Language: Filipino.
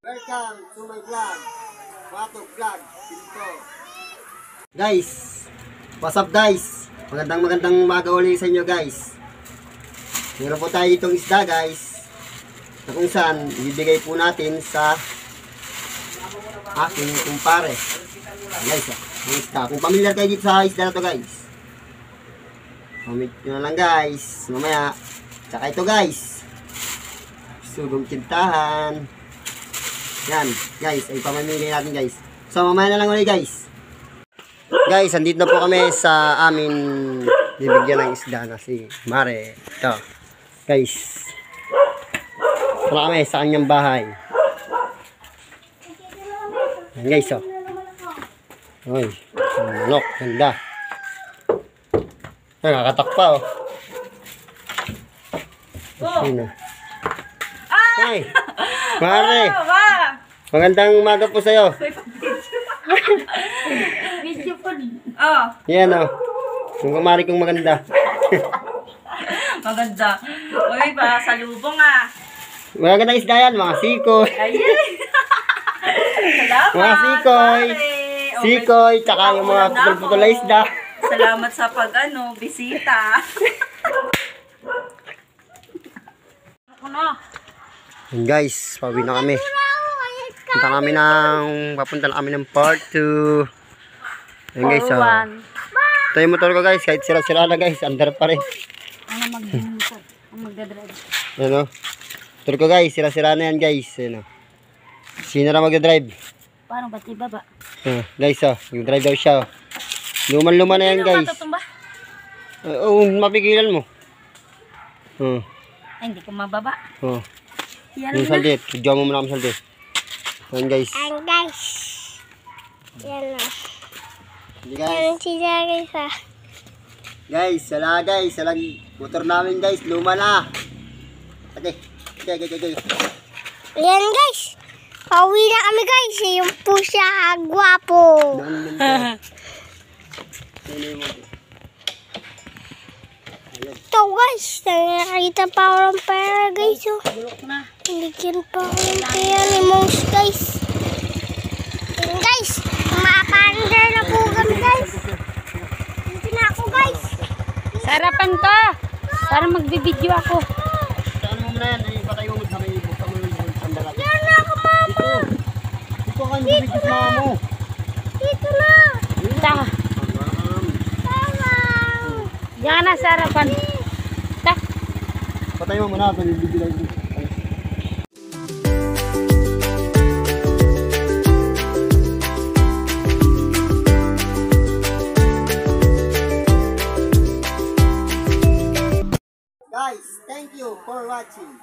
Welcome to my vlog, Wato Vlog, Pinto. Guys, what's up guys? Magandang umaga ulit sa inyo guys. Meron po tayo itong isda guys, na kung saan ibibigay po natin sa aking kumpare. Guys, ang isda. Kung familiar kayo dito sa isda na to guys, comment nyo na lang guys, mamaya. Tsaka ito guys, sugong kintahan. Yan, guys, ay pamamili natin guys. So, mamaya na lang ulit guys. Guys, andito na po kami sa amin bibigyan ng isda na si Mare. Ito, guys. Wala kami sa kanyang bahay. Yan guys, oh. Uy, manok, ganda. Nakakatak pa, oh. Sino? Ay, Mare. Magandang umaga po sa'yo. Video po. Oh. Yan o. Yung kumari kong maganda. Maganda. Uy, pa sa lubong ah. Magandang isda yan, mga sikoy. Ayun. Salamat. Mga sikoy. Pare. Sikoy, tsaka yung mga putol-putol na isda. Salamat sa bisita. Ako na. And guys, pauwi na kami. Papunta na kami ng part 2. Ayan guys, oh. Ito yung motor ko guys, kahit sira-sira na guys, under pa rin. Ano magdadrive? Ano? Motor ko guys, sira-sira na yan guys. Ano? Sino na magdadrive? Paano ba't ibaba? Guys, oh, mag-drive daw siya. Oh. Luman-luman na yan guys. Oo, mapigilan mo. Ay, hindi ko mababa. Yan Yung na. saldit, video mo muna kami saldit. Ayan guys. Ayan guys. Yan o. Hindi guys. Yan sila guys ah. Guys, sala guys. Salang motor namin guys. Luma na. Okay. Ayan guys. Pauwi na kami guys. Yung po siya gwapo. Ito guys. Nakakita pa ako ng pera guys. Oh. Naligyan pa ako ng pera ni Mouse guys. Ayan guys. Mapandar na po kami guys. Hindi na ako guys. Sarapan ka. Para magbibideo ako. Ano mo muna yan? Patay mo magsabi. Bukta mo yung sandalat. Yan na ako mama. Dito ka yung bibigyan sa mama mo. Dito na. Ta. Tama. Yan na sarapan. Ta. Patay mo muna. Bibigyan lang. Guys, thank you for watching.